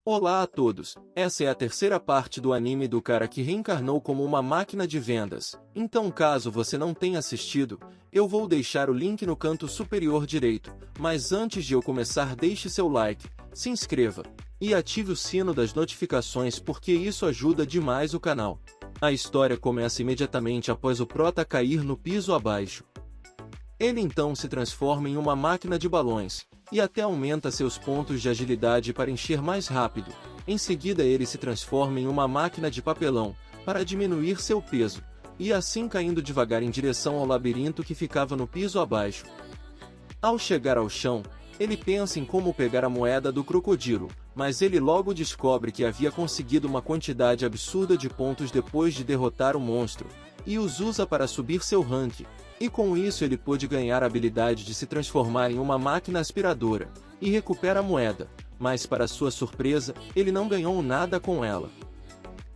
Olá a todos, essa é a terceira parte do anime do cara que reencarnou como uma máquina de vendas, então caso você não tenha assistido, eu vou deixar o link no canto superior direito, mas antes de eu começar deixe seu like, se inscreva, e ative o sino das notificações porque isso ajuda demais o canal. A história começa imediatamente após o prota cair no piso abaixo. Ele então se transforma em uma máquina de balões, e até aumenta seus pontos de agilidade para encher mais rápido. Em seguida ele se transforma em uma máquina de papelão, para diminuir seu peso, e assim caindo devagar em direção ao labirinto que ficava no piso abaixo. Ao chegar ao chão, ele pensa em como pegar a moeda do crocodilo, mas ele logo descobre que havia conseguido uma quantidade absurda de pontos depois de derrotar o monstro, e os usa para subir seu ranking. E com isso ele pôde ganhar a habilidade de se transformar em uma máquina aspiradora, e recupera a moeda, mas para sua surpresa, ele não ganhou nada com ela.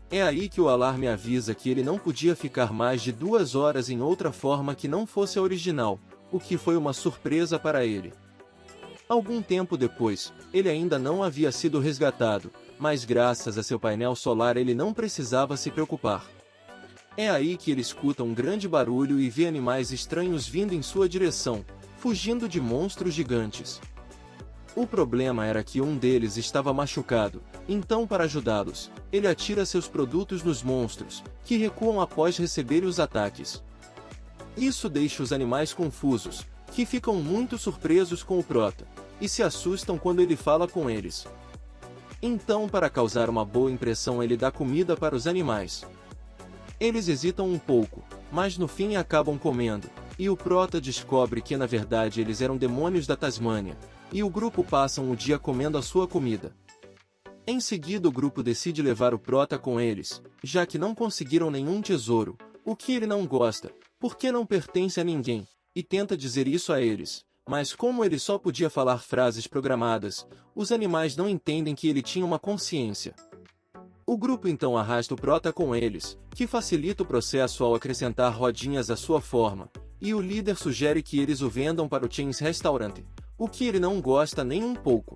É aí que o alarme avisa que ele não podia ficar mais de 2 horas em outra forma que não fosse a original, o que foi uma surpresa para ele. Algum tempo depois, ele ainda não havia sido resgatado, mas graças a seu painel solar ele não precisava se preocupar. É aí que ele escuta um grande barulho e vê animais estranhos vindo em sua direção, fugindo de monstros gigantes. O problema era que um deles estava machucado, então para ajudá-los, ele atira seus produtos nos monstros, que recuam após receber os ataques. Isso deixa os animais confusos, que ficam muito surpresos com o prota, e se assustam quando ele fala com eles. Então para causar uma boa impressão ele dá comida para os animais. Eles hesitam um pouco, mas no fim acabam comendo, e o prota descobre que na verdade eles eram demônios da Tasmânia, e o grupo passam o dia comendo a sua comida. Em seguida o grupo decide levar o prota com eles, já que não conseguiram nenhum tesouro, o que ele não gosta, porque não pertence a ninguém, e tenta dizer isso a eles, mas como ele só podia falar frases programadas, os animais não entendem que ele tinha uma consciência. O grupo então arrasta o prota com eles, que facilita o processo ao acrescentar rodinhas à sua forma, e o líder sugere que eles o vendam para o Chains Restaurant, o que ele não gosta nem um pouco.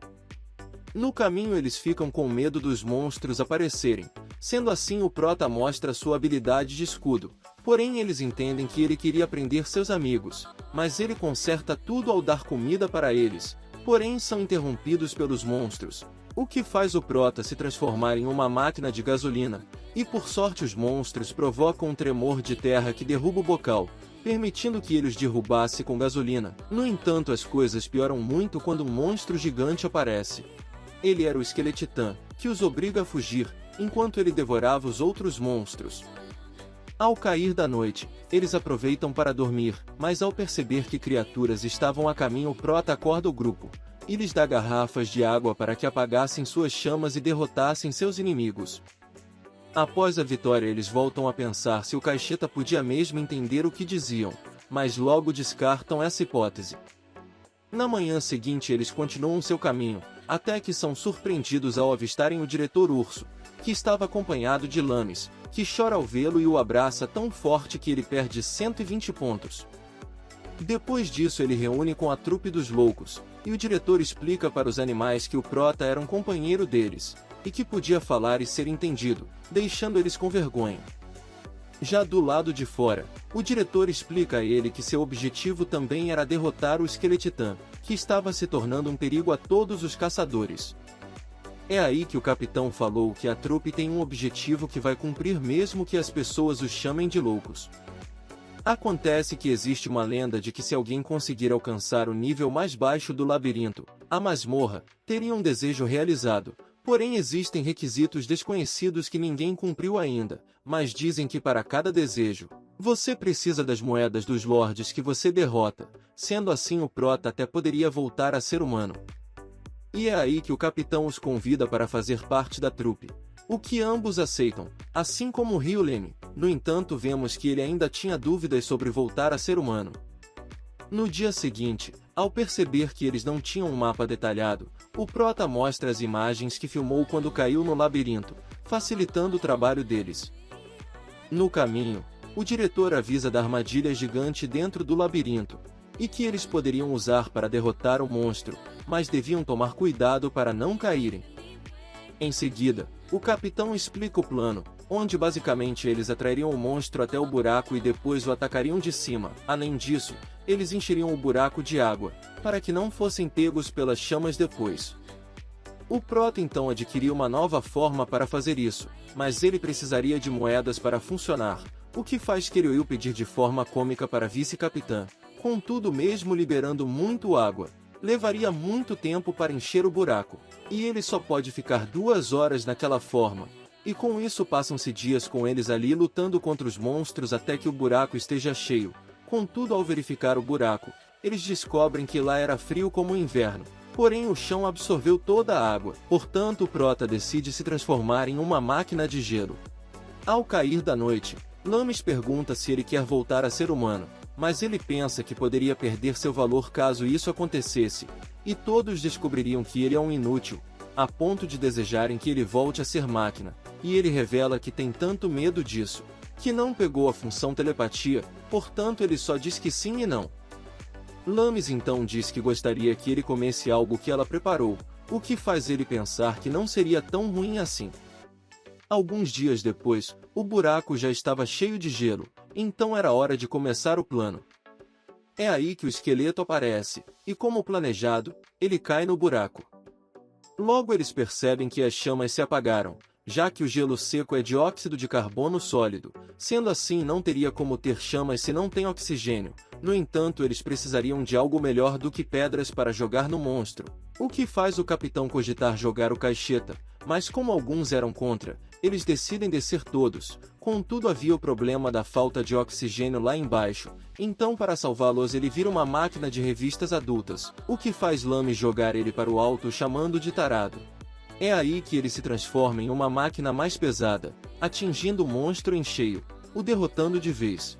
No caminho eles ficam com medo dos monstros aparecerem, sendo assim o prota mostra sua habilidade de escudo, porém eles entendem que ele queria prender seus amigos, mas ele conserta tudo ao dar comida para eles, porém são interrompidos pelos monstros, o que faz o prota se transformar em uma máquina de gasolina, e por sorte os monstros provocam um tremor de terra que derruba o bocal, permitindo que ele os derrubasse com gasolina. No entanto as coisas pioram muito quando um monstro gigante aparece. Ele era o Esqueletitã, que os obriga a fugir, enquanto ele devorava os outros monstros. Ao cair da noite, eles aproveitam para dormir, mas ao perceber que criaturas estavam a caminho o prota acorda o grupo, e lhes dá garrafas de água para que apagassem suas chamas e derrotassem seus inimigos. Após a vitória eles voltam a pensar se o Caixeta podia mesmo entender o que diziam, mas logo descartam essa hipótese. Na manhã seguinte eles continuam seu caminho, até que são surpreendidos ao avistarem o diretor Urso, que estava acompanhado de Lames, que chora ao vê-lo e o abraça tão forte que ele perde 120 pontos. Depois disso ele reúne com a trupe dos loucos, e o diretor explica para os animais que o prota era um companheiro deles, e que podia falar e ser entendido, deixando eles com vergonha. Já do lado de fora, o diretor explica a ele que seu objetivo também era derrotar o Esqueletitã, que estava se tornando um perigo a todos os caçadores. É aí que o capitão falou que a trupe tem um objetivo que vai cumprir mesmo que as pessoas os chamem de loucos. Acontece que existe uma lenda de que se alguém conseguir alcançar o nível mais baixo do labirinto, a masmorra, teria um desejo realizado, porém existem requisitos desconhecidos que ninguém cumpriu ainda, mas dizem que para cada desejo, você precisa das moedas dos lords que você derrota, sendo assim o prota até poderia voltar a ser humano. E é aí que o capitão os convida para fazer parte da trupe, o que ambos aceitam, assim como Ryuleme. No entanto vemos que ele ainda tinha dúvidas sobre voltar a ser humano. No dia seguinte, ao perceber que eles não tinham um mapa detalhado, o prota mostra as imagens que filmou quando caiu no labirinto, facilitando o trabalho deles. No caminho, o diretor avisa da armadilha gigante dentro do labirinto, e que eles poderiam usar para derrotar o monstro, mas deviam tomar cuidado para não caírem. Em seguida, o capitão explica o plano, onde basicamente eles atrairiam o monstro até o buraco e depois o atacariam de cima. Além disso, eles encheriam o buraco de água, para que não fossem pegos pelas chamas depois. O Prota então adquiriu uma nova forma para fazer isso, mas ele precisaria de moedas para funcionar, o que faz Kiryu pedir de forma cômica para a vice-capitã. Contudo, mesmo liberando muito água, levaria muito tempo para encher o buraco, e ele só pode ficar 2 horas naquela forma. E com isso passam-se dias com eles ali lutando contra os monstros até que o buraco esteja cheio. Contudo, ao verificar o buraco, eles descobrem que lá era frio como o inverno, porém o chão absorveu toda a água. Portanto, o Prota decide se transformar em uma máquina de gelo. Ao cair da noite, Lames pergunta se ele quer voltar a ser humano, mas ele pensa que poderia perder seu valor caso isso acontecesse, e todos descobririam que ele é um inútil, a ponto de desejarem que ele volte a ser máquina, e ele revela que tem tanto medo disso, que não pegou a função telepatia, portanto ele só diz que sim e não. Lames então diz que gostaria que ele comesse algo que ela preparou, o que faz ele pensar que não seria tão ruim assim. Alguns dias depois, o buraco já estava cheio de gelo, então era hora de começar o plano. É aí que o esqueleto aparece, e como planejado, ele cai no buraco. Logo eles percebem que as chamas se apagaram, já que o gelo seco é dióxido de carbono sólido, sendo assim não teria como ter chamas se não tem oxigênio. No entanto, eles precisariam de algo melhor do que pedras para jogar no monstro, o que faz o capitão cogitar jogar o caixeta, mas como alguns eram contra, eles decidem descer todos. Contudo, havia o problema da falta de oxigênio lá embaixo, então para salvá-los ele vira uma máquina de revistas adultas, o que faz Lames jogar ele para o alto chamando de tarado. É aí que ele se transforma em uma máquina mais pesada, atingindo o monstro em cheio, o derrotando de vez.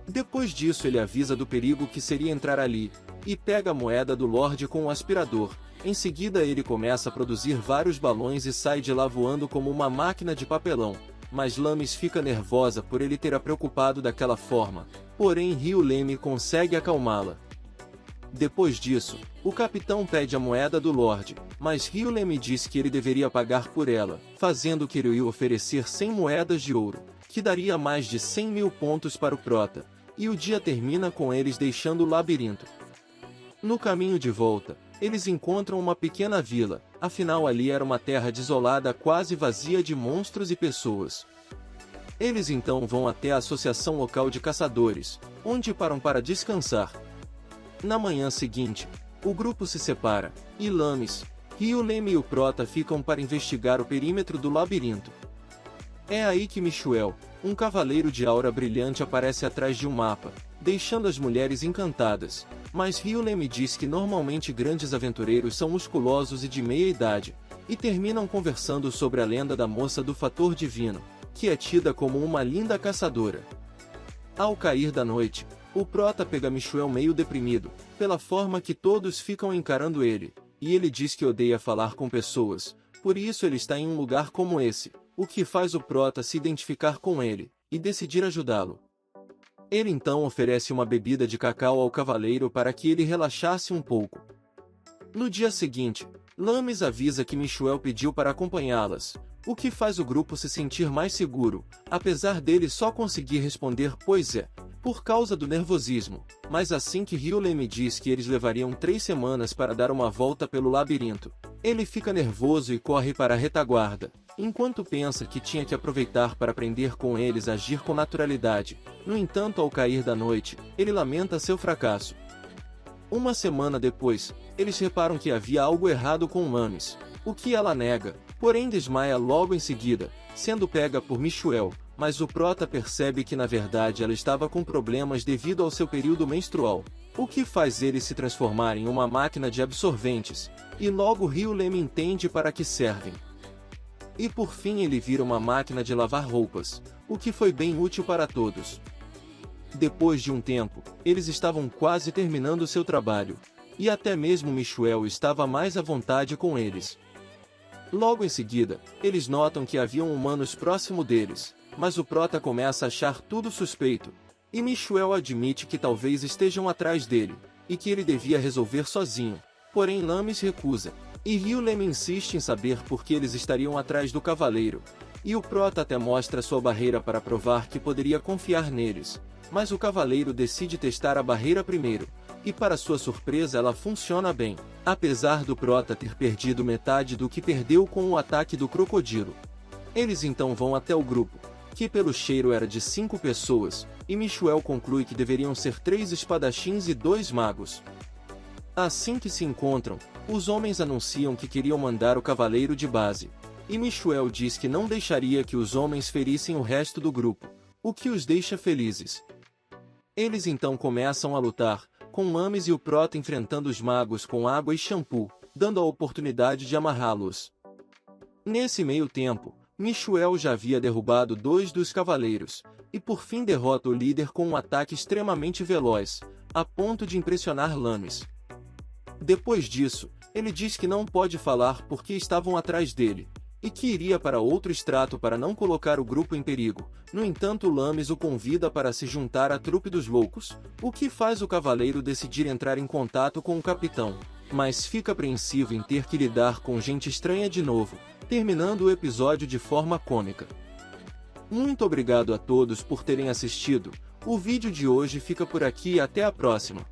Depois disso ele avisa do perigo que seria entrar ali, e pega a moeda do Lorde com o aspirador. Em seguida ele começa a produzir vários balões e sai de lá voando como uma máquina de papelão, mas Lames fica nervosa por ele ter a preocupado daquela forma, porém Ryu-Leme consegue acalmá-la. Depois disso, o capitão pede a moeda do Lorde, mas Ryu-Leme diz que ele deveria pagar por ela, fazendo Kiryu oferecer 100 moedas de ouro, que daria mais de 100.000 pontos para o Prota, e o dia termina com eles deixando o labirinto. No caminho de volta, eles encontram uma pequena vila, afinal ali era uma terra desolada quase vazia de monstros e pessoas. Eles então vão até a associação local de caçadores, onde param para descansar. Na manhã seguinte, o grupo se separa, e Lames, Ryu-Leme e o Prota ficam para investigar o perímetro do labirinto. É aí que Michuel, um cavaleiro de aura brilhante, aparece atrás de um mapa, deixando as mulheres encantadas, mas Ryu-Leme diz que normalmente grandes aventureiros são musculosos e de meia idade, e terminam conversando sobre a lenda da moça do fator divino, que é tida como uma linda caçadora. Ao cair da noite, o Prota pega Michuel meio deprimido, pela forma que todos ficam encarando ele, e ele diz que odeia falar com pessoas, por isso ele está em um lugar como esse, o que faz o Prota se identificar com ele, e decidir ajudá-lo. Ele então oferece uma bebida de cacau ao cavaleiro para que ele relaxasse um pouco. No dia seguinte, Lames avisa que Michuel pediu para acompanhá-las, o que faz o grupo se sentir mais seguro, apesar dele só conseguir responder pois é, por causa do nervosismo, mas assim que Ryu-Leme diz que eles levariam 3 semanas para dar uma volta pelo labirinto, ele fica nervoso e corre para a retaguarda, enquanto pensa que tinha que aproveitar para aprender com eles a agir com naturalidade. No entanto, ao cair da noite, ele lamenta seu fracasso. Uma semana depois, eles reparam que havia algo errado com Lames, o que ela nega, porém desmaia logo em seguida, sendo pega por Michuel, mas o Prota percebe que na verdade ela estava com problemas devido ao seu período menstrual, o que faz ele se transformar em uma máquina de absorventes, e logo Ryu-Leme entende para que servem. E por fim ele vira uma máquina de lavar roupas, o que foi bem útil para todos. Depois de um tempo, eles estavam quase terminando seu trabalho, e até mesmo Michuel estava mais à vontade com eles. Logo em seguida, eles notam que haviam humanos próximo deles, mas o Prota começa a achar tudo suspeito, e Michuel admite que talvez estejam atrás dele, e que ele devia resolver sozinho, porém Lames recusa, E Hughlem insiste em saber por que eles estariam atrás do cavaleiro, e o Prota até mostra sua barreira para provar que poderia confiar neles, mas o cavaleiro decide testar a barreira primeiro, e para sua surpresa ela funciona bem, apesar do Prota ter perdido metade do que perdeu com o ataque do crocodilo. Eles então vão até o grupo, que pelo cheiro era de 5 pessoas, e Michuel conclui que deveriam ser 3 espadachins e 2 magos. Assim que se encontram, os homens anunciam que queriam mandar o cavaleiro de base, e Michuel diz que não deixaria que os homens ferissem o resto do grupo, o que os deixa felizes. Eles então começam a lutar, com Lames e o Prota enfrentando os magos com água e shampoo, dando a oportunidade de amarrá-los. Nesse meio tempo, Michuel já havia derrubado 2 dos cavaleiros, e por fim derrota o líder com um ataque extremamente veloz, a ponto de impressionar Lames. Depois disso, ele diz que não pode falar porque estavam atrás dele, e que iria para outro estrato para não colocar o grupo em perigo. No entanto, Lames o convida para se juntar à trupe dos loucos, o que faz o cavaleiro decidir entrar em contato com o capitão, mas fica apreensivo em ter que lidar com gente estranha de novo, terminando o episódio de forma cômica. Muito obrigado a todos por terem assistido, o vídeo de hoje fica por aqui e até a próxima.